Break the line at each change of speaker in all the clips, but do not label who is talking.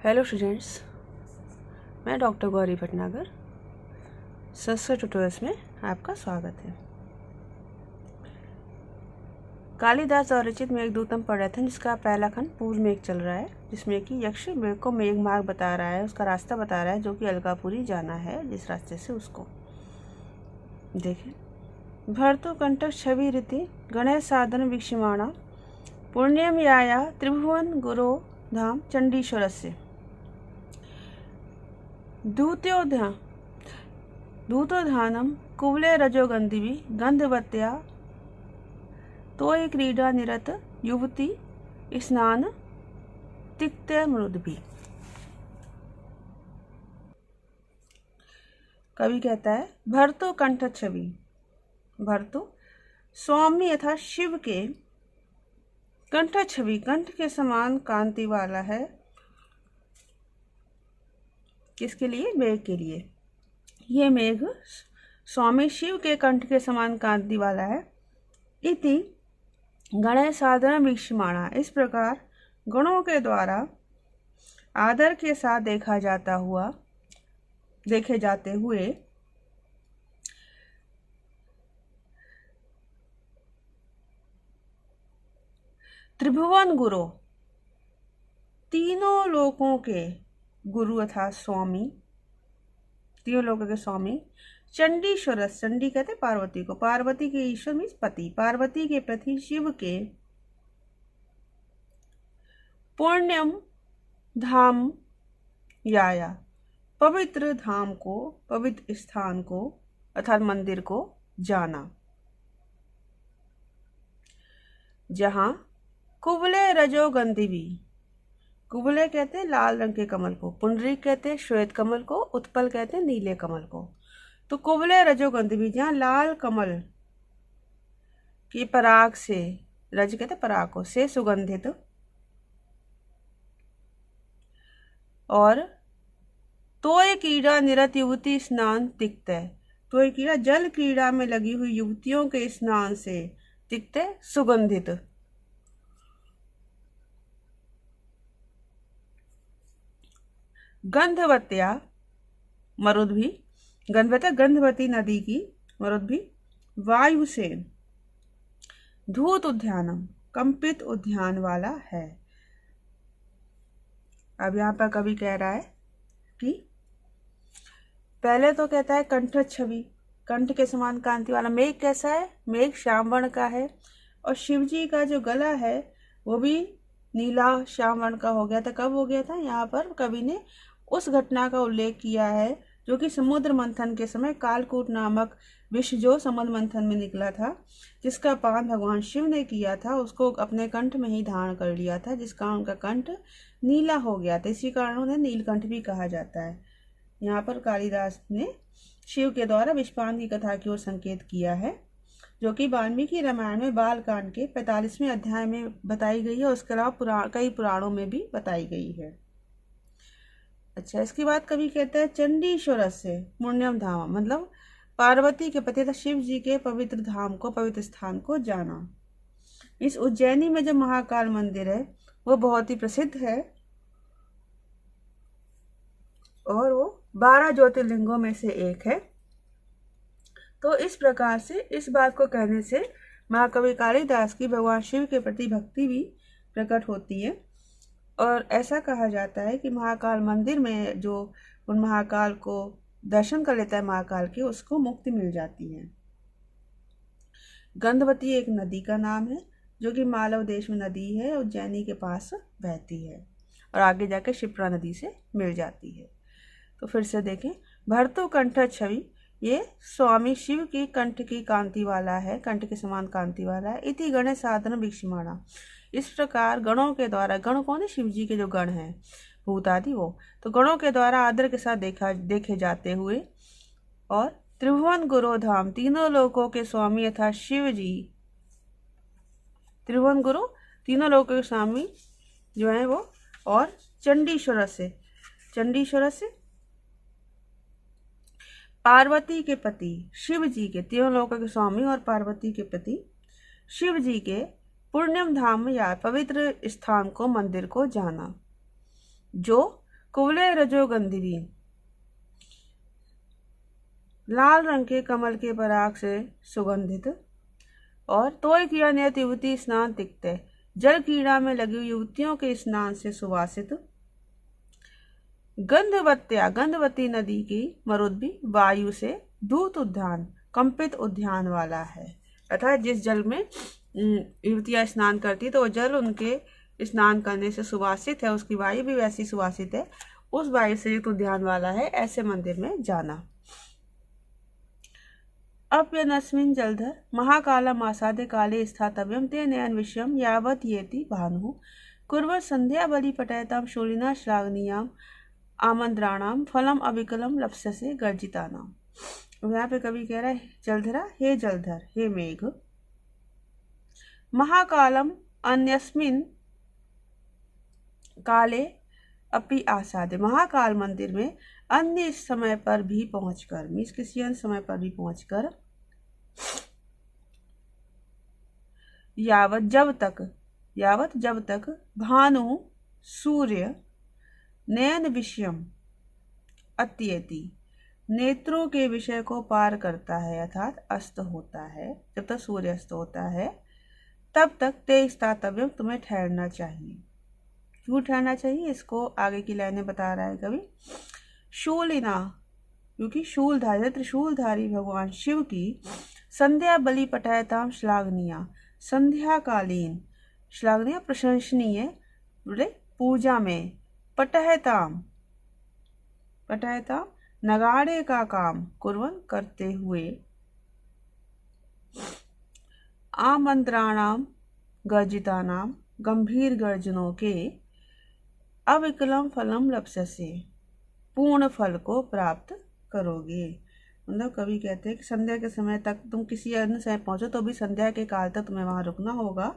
Hello students, मैं doctor Gauri Bhatnagar. Sanskrit tutorials में आपका स्वागत है। कालिदास और रचित मेघदूतम पढ़ रहे थे, जिसका पहला खंड पूर्व मेघ चल रहा है, जिसमें कि यक्ष मेघ को मेघ मार्ग बता रहा है, उसका रास्ता बता रहा है, जो कि अलकापुरी जाना है, जिस रास्ते से उसको देखें। भर्तु कंटक छवि रीति गणेश साधन वीक्षमाणा पुण्यम याया त्रिभुवन गुरो धाम चंडीश्वर से दूतोधानम कुवले रजोगंधिवी गंधवत्या तोय क्रीडा निरत युवती स्नान तिक्ते मृदभी। कवि कहता है भर्तु कंठ छवि। भर्तु स्वामी अर्थात शिव के कंठ छवि, कंठ के समान कांति वाला है। किसके लिए? मेघ के लिए। ये मेघ स्वामी शिव के कंठ के समान कांति वाला है। इति गणेश साधन वीक्षमाणा, इस प्रकार गणों के द्वारा आदर के साथ देखे जाते हुए त्रिभुवन गुरु, तीनों लोकों के गुरु अर्थात स्वामी, तीनों लोगों के स्वामी चंडीश्वर, चंडी कहते पार्वती को, पार्वती के ईश्वर मीन्स पति, पार्वती के प्रति शिव के पुण्यम धाम याया, पवित्र धाम को, पवित्र स्थान को अर्थात मंदिर को जाना, जहां कुवले रजोगंधिवी, कुवले कहते हैं लाल रंग के कमल को, पुंडरीक कहते हैं श्वेत कमल को, उत्पल कहते हैं नीले कमल को। तो कुवले रजोगंधिवी, जहाँ लाल कमल की पराग से, रज कहते पराग को, से सुगंधित, और तोय क्रीड़ा निरत युवती स्नान तिक्त, तोय क्रीड़ा जल क्रीड़ा में लगी हुई युवतियों के स्नान से, तिक्त सुगंधित। गंधवत्या मरुद्भी, गंधवत्या गंधवती नदी की मरुद्भी वायु से धूत उद्यानम, कंपित उद्यान वाला है। अब यहाँ पर कवि कह रहा है कि पहले तो कहता है कंठ छवि, कंठ के समान कांति वाला मेघ कैसा है? मेघ श्याम वर्ण का है, और शिव जी का जो गला है वो भी नीला श्याम वर्ण का हो गया था। कब हो गया था? यहाँ पर कवि ने उस घटना का उल्लेख किया है जो कि समुद्र मंथन के समय कालकूट नामक विष जो समुद्र मंथन में निकला था, जिसका पान भगवान शिव ने किया था, उसको अपने कंठ में ही धारण कर लिया था, जिस कारण उनका कंठ नीला हो गया था। इसी कारण उन्हें नीलकंठ भी कहा जाता है। यहाँ पर कालिदास ने शिव के द्वारा विषपान की कथा की ओर संकेत किया है, जो कि वाल्मीकि रामायण में बालकांड के 45वें अध्याय में बताई गई है। उसके अलावा कई पुराणों में भी बताई गई है। अच्छा, इसके बाद कवि कहते हैं चंडीश्वर से पुण्यम धाम, मतलब पार्वती के पति शिव जी के पवित्र धाम को, पवित्र स्थान को जाना। इस उज्जैनी में जो महाकाल मंदिर है वो बहुत ही प्रसिद्ध है, और वो 12 ज्योतिर्लिंगों में से एक है। तो इस प्रकार से इस बात को कहने से महाकवि कालिदास की भगवान शिव के प्रति भक्ति भी प्रकट होती है, और ऐसा कहा जाता है कि महाकाल मंदिर में जो उन महाकाल को दर्शन कर लेता है महाकाल के, उसको मुक्ति मिल जाती है। गंधवती एक नदी का नाम है, जो कि मालव देश में नदी है, उज्जैनी के पास बहती है, और आगे जाकर शिप्रा नदी से मिल जाती है। तो फिर से देखें, भर्तु कंठ छवि, ये स्वामी शिव की कंठ की कांति वाला है, कंठ के समान कांति वाला है। इति गणेश साधन वीक्षमाणा, इस प्रकार गणों के द्वारा, गण कौन है? शिव जी के जो गण हैं भूत आदि, वो तो गणों के द्वारा आदर के साथ देखे जाते हुए, और त्रिभुवन गुरु धाम, तीनों लोकों के स्वामी अर्थात शिव जी, त्रिभुवन गुरु तीनों लोकों के स्वामी जो है वो, और चंडीश्वर से पार्वती के पति शिव जी के, तीनों लोकों के स्वामी और पार्वती के पति शिव जी के पुण्यम धाम या पवित्र स्थान को, मंदिर को जाना, जो कुवले रजोगंधिरी, लाल रंग के कमल के पराग से सुगंधित। और तोय किया नियत युवती स्नान तिक्ते, जल क्रीड़ा में लगी हुई युवतियों के स्नान से सुवासित। गंधवत्या, गंधवती नदी की मरुद्भी वायु से दूत उद्यान, कंपित उद्यान वाला है। अर्थात जिस जल में युवतियां स्नान करती तो वो जल उनके स्नान करने से सुवासित है, उसकी वायु भी वैसी सुवासित है, उस वायु से युक्त उद्यान वाला है, ऐसे मंदिर में जाना। अप्यनस्मिन् जलधर महाकालम आसाद्य काले स्थातव्यम ते नयन विषयम यावत येति भानुः कुर्वन् संध्या बलि पठयताम शूलिना श्लाघनीयाम आमंत्राणाम फलम अविकलम लप्स्यसे गर्जितानाम। यहाँ पे कवि कह रहा है, जलधरा, हे जलधर, हे मेघ, महाकालम अन्यस्मिन काले अपि आसाद्य, महाकाल मंदिर में अन्य समय पर भी पहुंचकर, मीन्स किसी अन्य समय पर भी पहुंचकर, यावत जब तक भानु सूर्य नयन विषयम अत्येति, नेत्रों के विषय को पार करता है, अर्थात अस्त होता है, जब तक सूर्य अस्त होता है तब तक ते स्थातव्यम, तुम्हें ठहरना चाहिए। क्यों ठहरना चाहिए, इसको आगे की लाइनें बता रहा है कवि। शूलिना, क्योंकि शूलधारी, त्रिशूलधारी भगवान शिव की संध्या बलि पठयताम श्लाघनीया, संध्याकालीन, श्लाघनीय प्रशंसनीय, बोले पूजा में, पठयताम नगाड़े का काम, कुर्वन् करते हुए, आमंत्राणाम गर्जितानाम, गंभीर गर्जनों के, अविकलम फलम लप्स्यसे, पूर्ण फल को प्राप्त करोगे। मतलब कवि कहते हैं कि संध्या के समय तक तुम किसी अन्य समय पहुंचो तो भी संध्या के काल तक तुम्हें वहां रुकना होगा,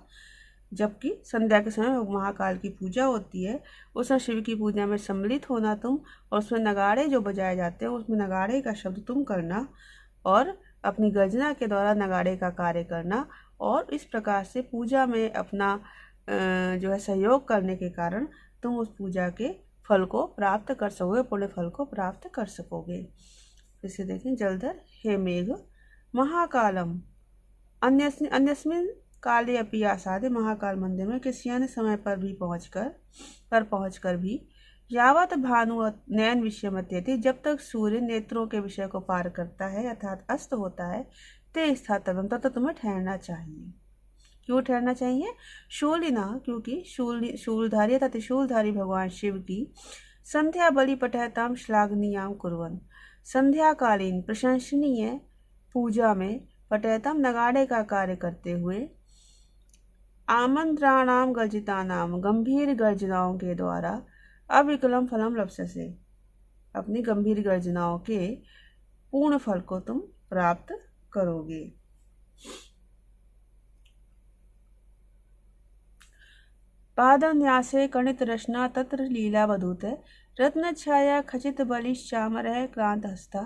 जबकि संध्या के समय महाकाल की पूजा होती है, उसमें शिव की पूजा में सम्मिलित होना तुम, और उसमें नगाड़े जो बजाए जाते हैं उसमें नगाड़े का शब्द तुम करना और अपनी गर्जना के द्वारा नगाड़े का कार्य करना, और इस प्रकार से पूजा में अपना जो है सहयोग करने के कारण तुम उस पूजा के फल को प्राप्त कर सकोगे, पुण्य फल को प्राप्त कर सकोगे। इसे देखें, जलधर, हे मेघ, महाकालम अन्यस्मिन काले अपि आसाद्य, महाकाल मंदिर में किसी अन्य समय पर पहुंचकर भी, यावत भानु नयन विषयमत्यति, जब तक सूर्य नेत्रों के विषय को पार करता है, अर्थात अस्त होता है, ते स्थातव्यम, तब तक तुम्हें ठहरना चाहिए। क्यों ठहरना चाहिए, शूलिना, क्योंकि शूलधारी तथा त्रिशूलधारी भगवान शिव की संध्या बलि पठयताम श्लाघनीयाम कुर्वन्, संध्याकालीन प्रशंसनीय पूजा में, पठयताम नगाड़े का कार्य करते हुए, आमंत्राणाम गर्जितानाम, गंभीर गर्जनाओं के द्वारा, अविकलम फलम लप्स्यसे, अपनी गंभीर गर्जनाओं के पूर्ण फल को तुम प्राप्त करोगे। पादन्यासे कणित रचना तत्र लीला वधूत, रत्न छाया खचित बलिश्चामर क्रांत हस्ता,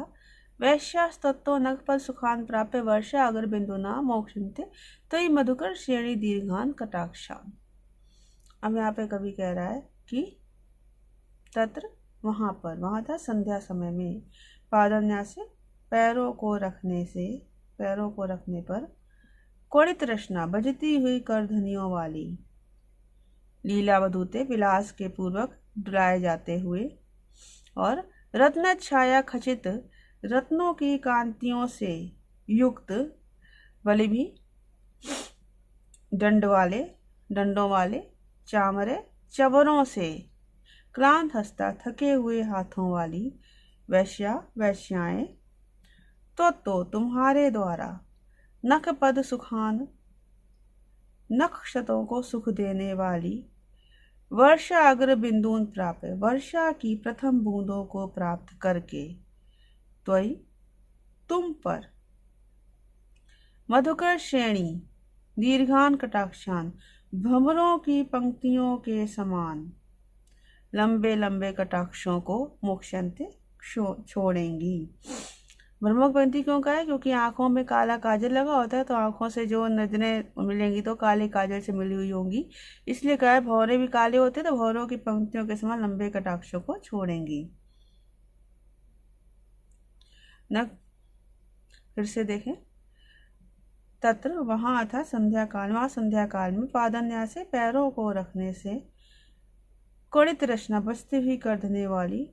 वैश्यास्तत्तो नखपल सुखान प्राप्य वर्षा अगर बिंदुना मोक्षन्ते तई मधुकर श्रेणी दीर्घान कटाक्षान। अब यहाँ पे कवि कह रहा है कि तत्र, वहाँ पर, वहाँ था संध्या समय में, पादन्यास से पैरों को रखने पर, कोणित रचना बजती हुई करधनियों वाली, लीलावधूते विलास के पूर्वक डुलाए जाते हुए, और रत्न छाया खचित, रत्नों की कांतियों से युक्त, बलि भी डंडों वाले, चामरे चबरों से, क्लांत हस्ता थके हुए हाथों वाली, वैश्याएं, तो तुम्हारे द्वारा, नख पद सुखान, नक्षत्रों को सुख देने वाली, वर्षा अग्र बिंदुन प्राप्त, वर्षा की प्रथम बूंदों को प्राप्त करके, त्वयि तुम पर, मधुकर श्रेणी दीर्घान कटाक्षान, भंवरों की पंक्तियों के समान लंबे लंबे कटाक्षों को मोक्षन्ते छोड़ेंगी। भ्रमक पंक्ति क्यों कहा है? क्योंकि आंखों में काला काजल लगा होता है, तो आंखों से जो नजरें मिलेंगी तो काले काजल से मिली हुई होंगी, इसलिए कहा है भौरे भी काले होते हैं, तो भौरों की पंक्तियों के समान लंबे कटाक्षों को छोड़ेंगी। न फिर से देखें, तत्र वहां था संध्या काल, वहां संध्या काल में पादन्यास से पैरों को रखने से, कुणित रचना बसती हुई कर देने वाली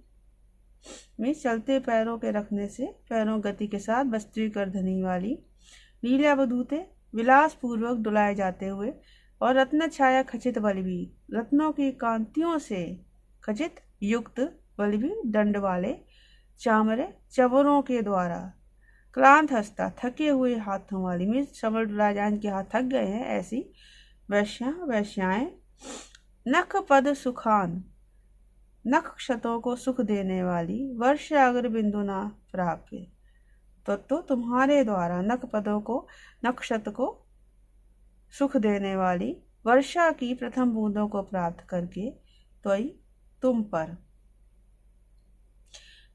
में चलते पैरों के रखने से पैरों गति के साथ बसती हुई कर देने वाली, लीलावधूते विलास पूर्वक डुलाए जाते हुए, और रत्न छाया खचित बलवी, रत्नों की कांतियों से खचित युक्त बलवी दंड वाले चामरे चवरों के द्वारा, क्लांत हस्ता थके हुए हाथों वाली, में चमर डुलाए जाए के हाथ थक गए हैं ऐसी वैश्याएं, नख पद सुखान, नख क्षतों को सुख देने वाली, वर्ष अग्र बिंदु ना प्राप्य, तो तुम्हारे द्वारा नख पदों को, नक्षत को सुख देने वाली वर्षा की प्रथम बूंदों को प्राप्त करके त्वयि तुम पर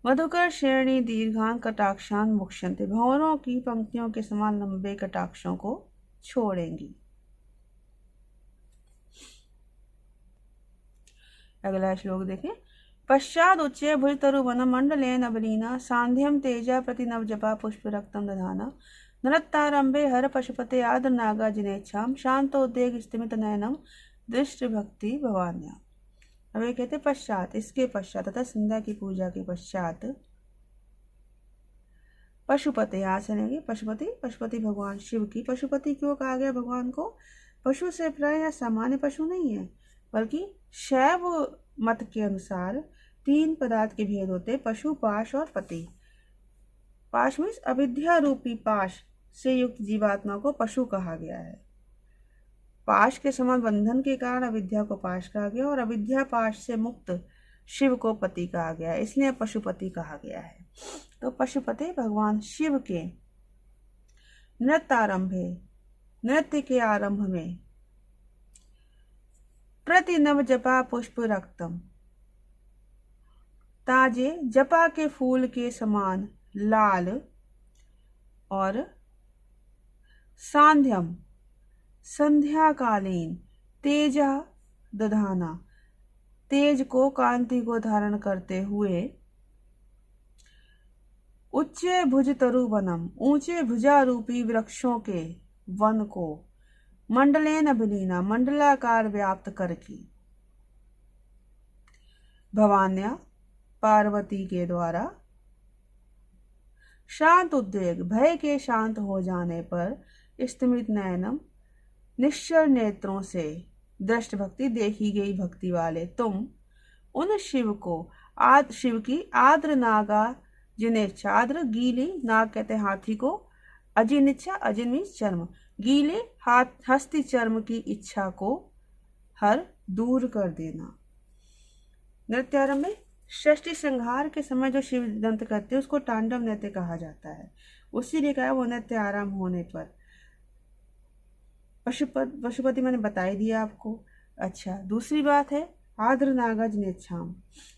मधुकर श्रेणी दीर्घान कटाक्षान मुक्षन्ते, भंवरों की पंक्तियों के समान लंबे कटाक्षों को छोड़ेंगी। अगला श्लोक देखें। पश्चाद उच्चे भुजतरुवन मंडलेन अबलीना, सांध्यम तेजा प्रति नवजपा पुष्प रक्तम दधाना, नृत्तारंभे हर पशुपते आद्र नागा जिनेच्छाम, शांतोद्वेग स्तिमित नयनम दृष्ट भक्ति भवान्या। अब ये कहते पश्चात, इसके पश्चात तथा संध्या की पूजा के पश्चात पशुपति, यहाँ से लेंगे पशुपति, पशुपति भगवान शिव की। पशुपति क्यों कहा गया भगवान को? पशु से प्राय सामान्य पशु नहीं है, बल्कि शैव मत के अनुसार 3 पदार्थ के भेद होते, पशु, पाश और पति। पाश मीन्स अविद्या रूपी पाश से युक्त जीवात्मा को पशु कहा गया है। पाश के समान बंधन के कारण अविद्या को पाश कहा गया, और अविद्या पाश से मुक्त शिव को पति कहा गया है, इसलिए पशुपति कहा गया है। तो पशुपति भगवान शिव के नृत्यारंभे, नृत्य के आरंभ में, प्रति नव जपा पुष्प रक्तम, ताजे जपा के फूल के समान लाल, और सांध्यम संध्याकालीन, तेजा दधाना, तेज को, कांति को धारण करते हुए, उच्चे भुज तरु वनम, ऊंचे भुजा रूपी वृक्षों के वन को, मंडलेन अभिलीना, मंडलाकार व्याप्त करके, भवान्या पार्वती के द्वारा, शांत उद्वेग भय के शांत हो जाने पर, स्तिमित नयनम निश्चल नेत्रों से, दृष्ट भक्ति देखी गई भक्ति वाले तुम, उन शिव को, शिव की आद्र नागा जिनेच्छा, आद्र गीली, नाग कहते हैं हाथी को, अजिनिच्छा, अजिन मीन्स चर्म, गीले हस्ती चर्म की इच्छा को हर दूर कर देना। नृत्यारंभ में षष्ठी संहार के समय जो शिव दंत करते हैं उसको तांडव नृत्य कहा जाता है, उसी लिए कहा वो नृत्य आराम होने पर। पशुपति मैंने बता ही दिया आपको। अच्छा, दूसरी बात है आद्र नागा जिनेच्छाम,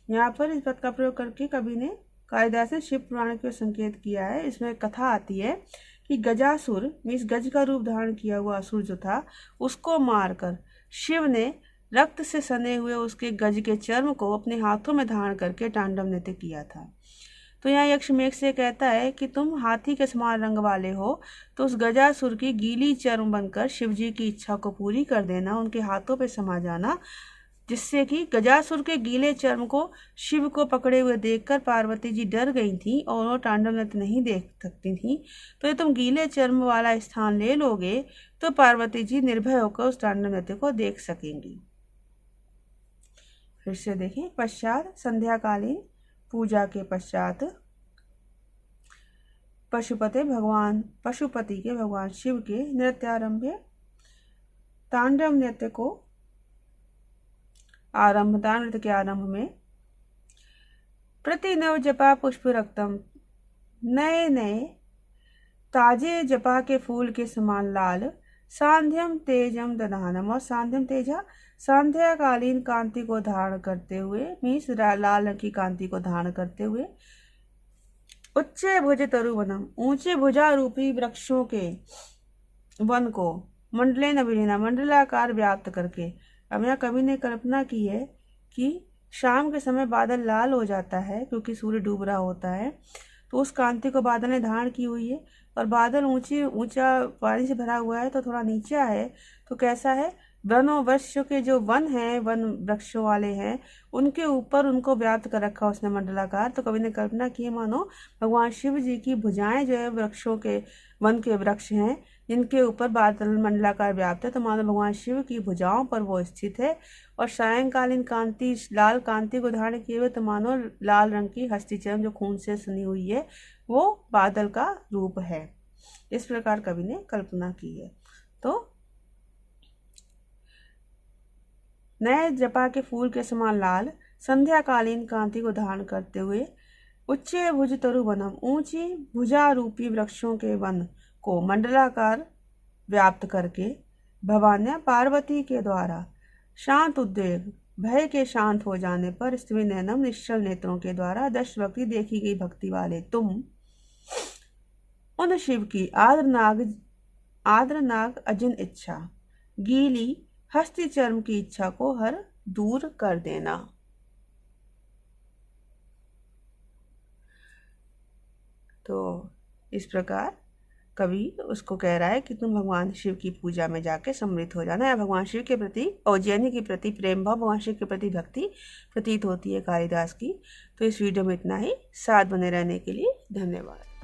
यहाँ पर इस पद का प्रयोग करके कवि ने, कालिदास ने शिव पुराण को संकेत किया है। इसमें कथा आती है कि गजासुर मीन्स गज का रूप धारण किया हुआ असुर जो था, उसको मारकर शिव ने रक्त से सने हुए उसके गज के चर्म को अपने हाथों में धारण करके तांडव नृत्य किया था। तो यहाँ यक्ष मेघ से कहता है कि तुम हाथी के समान रंग वाले हो, तो उस गजासुर की गीली चर्म बनकर शिव जी की इच्छा को पूरी कर देना, उनके हाथों पे समा जाना, जिससे कि गजासुर के गीले चर्म को शिव को पकड़े हुए देखकर पार्वती जी डर गई थी और वो तांडव नृत्य नहीं देख सकती थी। तो ये तुम गीले चर्म वाला स्थान ले लोगे तो पार्वती जी निर्भय होकर उस तांडव नृत्य को देख सकेंगी। फिर से देखें, पश्चात संध्याकालीन पूजा के पश्चात पशुपति के भगवान शिव के नृत्यारंभे, तांडव नृत्य को नृत्य के आरंभ में, प्रति नव जपा पुष्प रक्तम, नए नए ताजे जपा के फूल के समान लाल, सांध्यम तेजम दधानम, और सांध्यम तेजा संध्याकालीन कांति को धारण करते हुए, मीन्स लाल रंग की कांति को धारण करते हुए, उच्चे भुज तरु वनम, ऊंचे भुजा रूपी वृक्षों के वन को मंडलेन विलीना, मंडलाकार व्याप्त करके। अब यहाँ कवि ने कल्पना की है कि शाम के समय बादल लाल हो जाता है क्योंकि सूर्य डूब रहा होता है, तो उस कांति को बादल ने धारण की हुई है। और बादल ऊंचा पानी से भरा हुआ है तो थोड़ा नीचा है, तो कैसा है, वनों वृक्षों के जो वन हैं, वन वृक्षों वाले हैं, उनके ऊपर उनको व्याप्त कर रखा उसने मंडलाकार। तो कवि ने कल्पना की मानो भगवान शिव जी की भुजाएं जो है वृक्षों के, वन के वृक्ष हैं जिनके ऊपर बादल मंडलाकार व्याप्त है, तो मानो भगवान शिव की भुजाओं पर वो स्थित है। और सायंकालीन कांति, लाल कांति को धारण किए हुए, तो मानो लाल रंग की हस्तीचरण जो खून से सनी हुई है वो बादल का रूप है। इस प्रकार कवि ने कल्पना की है। तो नए जपा के फूल के समान लाल संध्याकालीन कांति को धारण करते हुए उच्चे भुज तरु वनम, ऊंची भुजा रूपी वृक्षों के वन को मंडलाकार व्याप्त करके भवान्या पार्वती के द्वारा शांत उद्वेग भय के शांत हो जाने पर स्त्री नैनम निश्चल नेत्रों के द्वारा दश भक्ति देखी गई भक्ति वाले तुम उन शिव की आद्र नाग अजिन इच्छा, गीली हस्ती चर्म की इच्छा को हर दूर कर देना। तो इस प्रकार कवि उसको कह रहा है कि तुम भगवान शिव की पूजा में जाके सम्मिलित हो जाना, या भगवान शिव के प्रति, उज्जैनी के प्रति प्रेम भाव, भगवान शिव के प्रति भक्ति प्रतीत होती है कालिदास की। तो इस वीडियो में इतना ही। साथ बने रहने के लिए धन्यवाद।